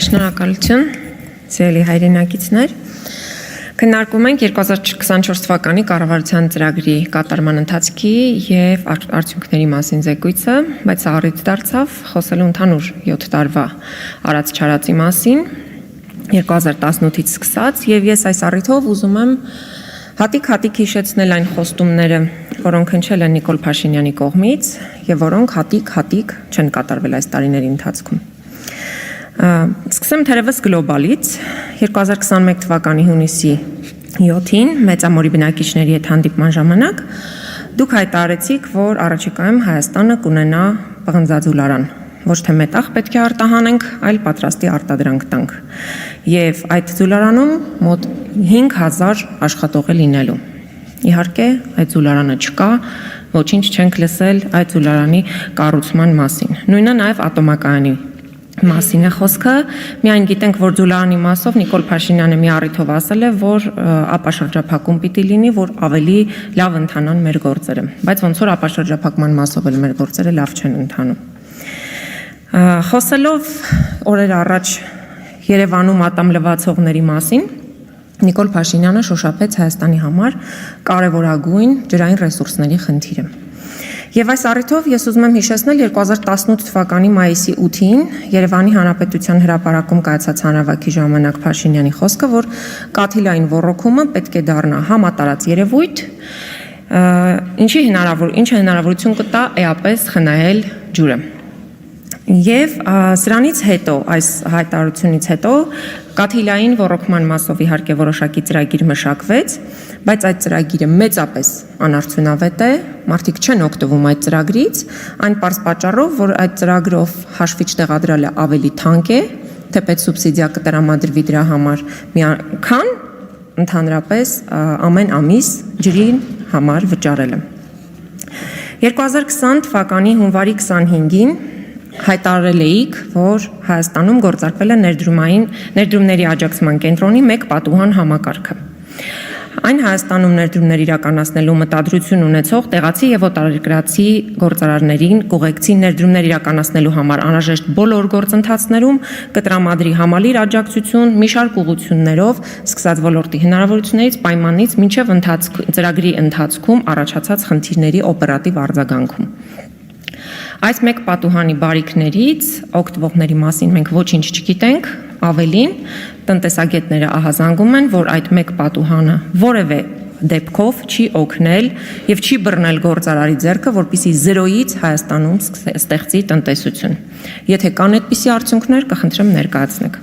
Շնորհակալություն, սիրելի հայրենակիցներ։ Քննարկում ենք 2024 թվականի կառավարության ծրագրի կատարման ընթացքի եւ արդյունքների մասին զեկույցը, բայց առիթ դարձավ խոսելու ընդհանուր 7 տարվա արած չարածի մասին 2018-ից սկսած եւ ես այս առիթով ուզում եմ հատիկ հիշեցնել այն խոստումները, որոնք հնչել են Նիկոլ Փաշինյանի կողմից եւ որոնք հատիկ չեն կատարվել այս տարիների ընթացքում։ Սկսեմ թերևս գլոբալից 2021 թվականի հունիսի 7-ին մեծամորի բնակիչների հետ հանդիպման ժամանակ դուք հայտարարեցիք, որ առաջիկայում Հայաստանը կունենա պղնձաձուլարան, ոչ թե մետաղ պետք է արտահանենք, այլ պատրաստի արտադրանք տանք։ Եվ այդ ձուլարանում մոտ 5000 աշխատող է լինելու։ Իհարկե, այդ ձուլարանը չկա, ոչինչ չենք լսել այդ ձուլարանի կառուցման մասին։ Նույնը նաև ատոմակայանի մասին է խոսքը, միայն գիտենք, որ ձուլարանի մասով Նիկոլ Փաշինյանը մի առիթով ասել է, որ ապաշրջափակում պիտի լինի, որ ավելի լավ ընթանան մեր գործերը, բայց ոնց որ ապաշրջափակման մասով էլ մեր գործերը լավ չեն ընթանում։ Խոսելով օրեր առաջ Երևանում ատամ լվացողների մասին, Նիկոլ Փաշինյանը շոշափեց Հայաստանի համար կարևորագույն ջրային ռեսուրսների խնդիրը։ Եվ այս առիթով ես ուզում եմ հիշեցնել 2018 թվականի մայիսի 8-ին Երևանի Հանրապետության հրապարակում կայացած հանրավայքի ժամանակ Փաշինյանի խոսքը, որ կաթիլային ոռոգումը պետք է դառնա համատարած երևույթ, ինչը հնարավորություն կտա էապես խնայել ջուրը։ Եվ սրանից հետո, այս հայտարարությունից հետո կաթիլային ոռոգման մասով իհարկե որոշակի ծրագիր մշակվեց, բայց այդ ծրագիրը մեծապես անարդյունավետ է, մարդիկ չեն օգտվում այդ ծրագրից, այն պարզ պատճառով, որ այդ ծրագրով հաշվիչ տեղադրելը ավելի թանկ է, թեպետ սուբսիդիա կտրամադրվի դրա համար քան ընդհանրապես ամեն ամիս ջրի համար վճարելը։ 2020 թվականի հունվարի 25-ին հայտարարել էիք, որ Հայաստանում գործարկվել է ներդրումների աջակցման կենտրոնի 1 պատուհան համակարգը։ Այն Հայաստանում ներդրումներ իրականացնելու մտադրություն ունեցող տեղացի եւ օտարերկրացի գործարարներին կուղեկցի ներդրումներ իրականացնելու համար անհրաժեշտ բոլոր գործընթացներում կտրամադրի համալիր աջակցություն մի շարք ուղղություններով, սկսած ոլորտի հնարավորություններից, պայմանից մինչեւ ծրագրի ընթացքում առաջացած խնդիրների օպերատիվ արձագանքում։ Այս 1 պատուհանի բարիքներից օգտվողների մասին մենք ոչինչ չգիտենք, ավելին տնտեսագետները ահազանգում են, որ այդ 1 պատուհանը որևէ դեպքով չի օգնել եւ չի բռնել գործարարի ձեռքը, որպեսզի զրոյից Հայաստանում ստեղծի տնտեսություն։ Եթե կան այդպիսի արդյունքներ, կխնդրեմ ներկայացնեք։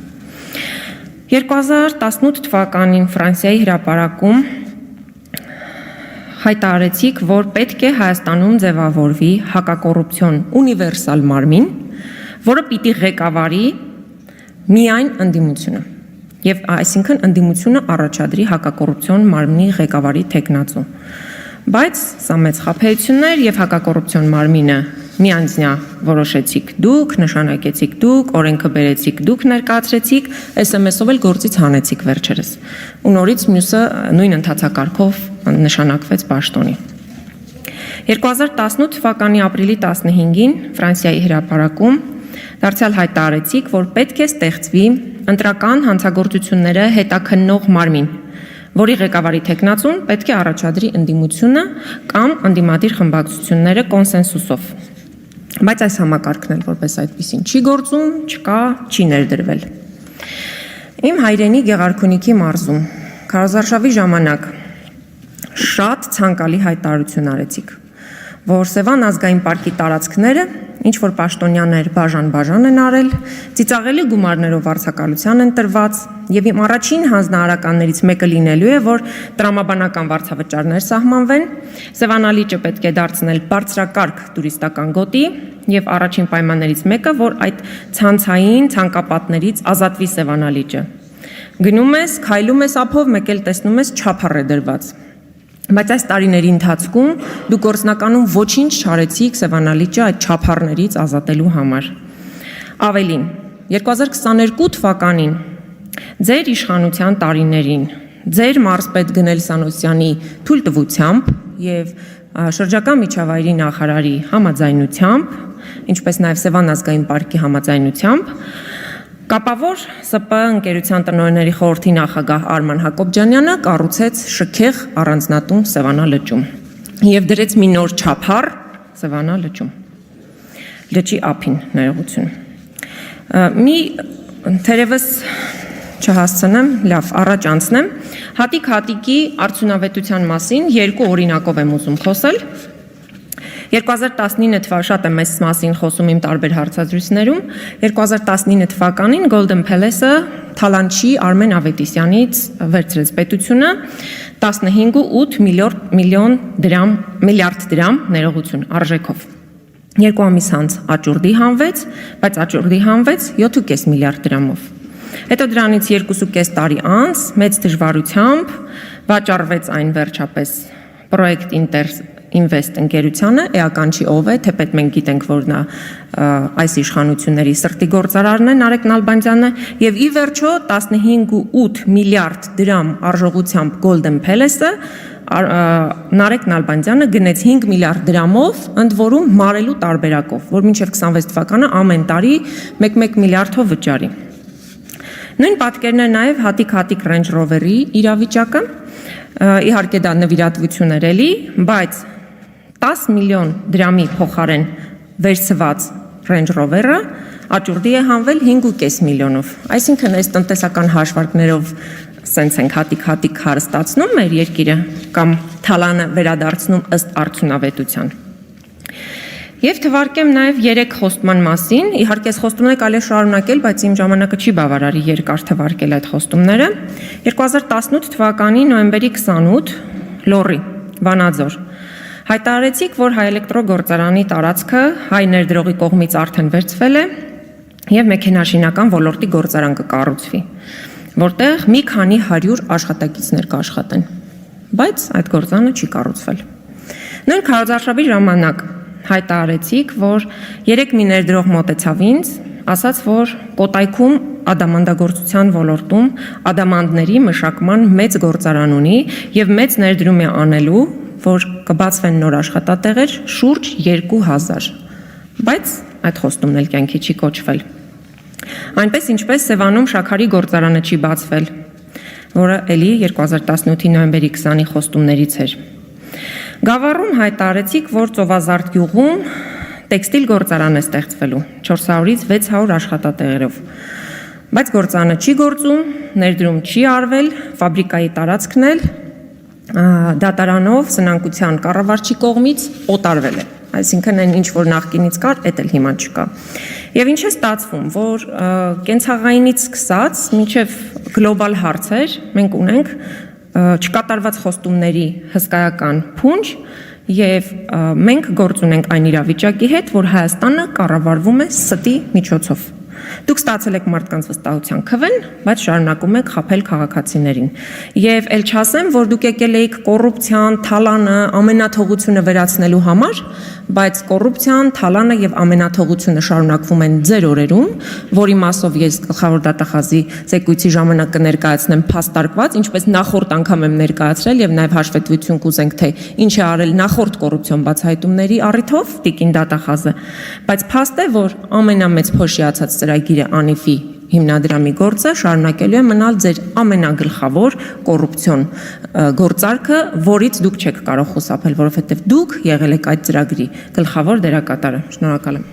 2018 թվականին Ֆրանսիայի հրապարակում հայտարարեցիք, որ պետք է Հայաստանում ձևավորվի հակակոռուպցիոն ունիվերսալ մարմին, որը պիտի ղեկավարի միայն ընդդիմությունը, եւ այսինքն ընդդիմությունը առաջադրի հակակոռուպցիոն մարմնի ղեկավարի թեկնածու։ Բայց սա մեծ խաբեություններ եւ հակակոռուպցիոն մարմինը միանձնյա որոշեցիք դուք, նշանակեցիք դուք, օրենքը բերեցիք դուք, ներկայացրեցիք, SMS-ով էլ գործից հանեցիք վերջերս։ Ու նորից մյուսը նույն ընթացակարգով նշանակվեց պաշտոնի։ 2018 թվականի ապրիլի 15-ին Ֆրանսիայի հրապարակում դարձյալ հայտարարեցիք, որ պետք է ստեղծվի ընտրական հանցագործությունները հետաքննող մարմին, որի ղեկավարի թեկնածուն պետք է առաջադրի ընդդիմությունը կամ ընդդիմադիր խմբակցությունները կոնսենսուսով։ Բայց այս համակարգն էլ որպես այդպեսին չի գործում, չկա, չի ներդրվել։ Իմ հայրենի Գեղարքունիքի մարզում քարոզարշավի ժամանակ շատ ցանկալի հայտարարություն արեցիք, որ Սևան ազգային պարկի տարածքները, ինչ որ պաշտոնյաներ բաժան են արել, ծիծաղելի գումարներով վարձակալության են տրված, եւ իմ առաջին հանձնարարականներից մեկը լինելու է, որ տրամաբանական վարձավճարներ սահմանվեն, Սևանալիճը պետք է դարձնել բարձրակարգ տուրիստական գոտի, եւ առաջին պայմաններից մեկը, որ այդ ցանցային ցանկապատներից ազատվի Սևանալիճը։ Գնում ես, քայլում ես ափով, մեկ էլ տեսնում ես չափառ է դրված։ Բայց այս տարիների ընթացքում դուք գործնականում ոչինչ չարեցիք Սևանալիճը այդ չափառներից ազատելու համար։ Ավելին, 2022 թվականին ձեր իշխանության տարիներին, ձեր մարզպետ Գնել Սանոսյանի թույլտվությամբ եւ շրջակա միջավայրի նախարարի համաձայնությամբ, ինչպես նաեւ Սևան ազգային պարկի համաձայնությամբ, Կապավոր ՍՊ ընկերության տնօրենների խորհրդի նախագահ Արման Հակոբյանյանը կառուցեց շքեղ առանձնատուն Սևանա լճում եւ դրեց մի նոր չափար Սևանա լճում։ Լճի ափին ներողություն։ Մի թերևս չհասցնեմ, լավ, առաջ անցնեմ, հատիկ-հատիկի արդյունավետության մասին երկու օրինակով եմ ուզում խոսել։ 2019 թվականի շատ եմ այս մասին խոսում իմ տարբեր հարցազրույցներում, 2019 թվականին Golden Palace-ը Թալանչի Արմեն Ավետիսյանից վերցրեց պետությունը 15.8 միլիարդ դրամ ներողություն արժեքով։ 2 ամիս անց աճուրդի հանվեց, բայց աճուրդի հանվեց 7.5 միլիարդ դրամով։ Հետո դրանից 2.5 տարի անց մեծ դժվարությամբ վաճառվեց այն վերջապես Project Invest ընկերությանը, էական չի ով է, թեպետ մենք գիտենք, որ նա այս իշխանությունների սրտի գործարարն է Նարեկ Նալբանդյանը, եւ ի վերջո 15.8 միլիարդ դրամ արժողությամբ Golden Palace-ը Նարեկ Նալբանդյանը գնեց 5 միլիարդ դրամով, ընդ որում մարելու տարբերակով, որ մինչև 26 թվականը ամեն տարի 1 միլիարդով վճարի։ Նույն պատկերն է նաև հատիկ-հատիկ Range Rover-ի իրավիճակը, իհարկե դա նվիրատվություն էր էլի, բայց 10 միլիոն դրամի փոխարեն վերցված Range Rover-ը աճուրդի է հանվել 5.5 միլիոնով։ Այսինքն այս տնտեսական հաշվարկներով սենց ենք հատիկ-հատիկ հարստացնում մեր երկիրը կամ թալանը վերադարձնում ըստ արդյունավետության։ Եվ թվարկեմ նաև 3 խոստման մասին, իհարկե այս խոստումները կարելի է շարունակել, բայց իմ ժամանակը չի բավարարի երկար թվարկել այդ խոստումները։ 2018 թվականի նոյեմբերի 28 Լոռի, Վանաձոր հայտարարեցիք, որ հայ-էլեկտրոգործարանի տարածքը հայ ներդրողի կողմից արդեն վերցվել է եւ մեքենաշինական ոլորտի գործարան կկառուցվի, որտեղ մի քանի 100 աշխատակիցներ կաշխատեն, բայց այդ գործարանը չի կառուցվել։ Նույն քարոզարշավի ժամանակ հայտարարեցիք, որ 3 մի ներդրող մոտեցավ ինձ, ասաց, որ Կոտայքում ադամանդագործության ոլորտում ադամանդների մշակման մեծ գործարան ունի եւ մեծ ներդրում է անելու, որ կբացվեն նոր աշխատատեղեր շուրջ 2000, բայց այդ խոստումն էլ կյանքի չի կոչվել։ Այնպես ինչպես Սևանում Շաքարի գործարանը չի բացվել, որը էլի 2018-ի նոյեմբերի 20-ի խոստումներից էր։ Գավառում հայտարարեցիք, որ Ծովազարդ գյուղում տեքստիլ գործարան է ստեղծվելու 400-ից 600 աշխատատեղերով, բայց գործարանը չի գործում, ներդրում չի արվել, ֆաբրիկայի տարածքն էլ դատարանով սնանկության կառավարչի կողմից օտարվել է, այսինքն այն ինչ որ նախկինից կար, դա էլ հիմա չկա։ Եվ ինչ է ստացվում, որ կենցաղայինից սկսած մինչև գլոբալ հարցեր մենք ունենք չկատարված խոստումների հսկայական փունջ եւ մենք գործ ունենք այն իրավիճակի հետ, որ Հայաստանը կառավարվում է ստի միջոցով։ Դուք ստացել եք մարդկանց վստահության քվեն, բայց շարունակում եք խաբել քաղաքացիներին։ Եվ ել չասեմ, որ դուք եկել եք կոռուպցիան, թալանը, ամենաթողությունը վերացնելու համար, բայց կոռուպցիան, թալանը եւ ամենաթողությունը շարունակվում են ձեր օրերում, որի մասով ես գլխավոր դատախազի զեկույցի ժամանակ կներկայացնեմ փաստարկված, ինչպես նախորդ անգամ եմ ներկայացրել եւ նաեւ հաշվետվություն կուզենք, թե ինչ է արել նախորդ կոռուպցիոն բացահայտումների առիթով տիկին դատախազը, բայց փաստ է, որ ամենամեծ փոշիացած ծրագիրը Անիֆի հիմնադրամի գործը շարունակելու է մնալ ձեր ամենագլխավոր կոռուպցիոն գործարքը, որից դուք չեք կարող խուսափել, որովհետև դուք եղել եք այդ ծրագրի գլխավոր դերակատարը։ Շնորհակալ եմ։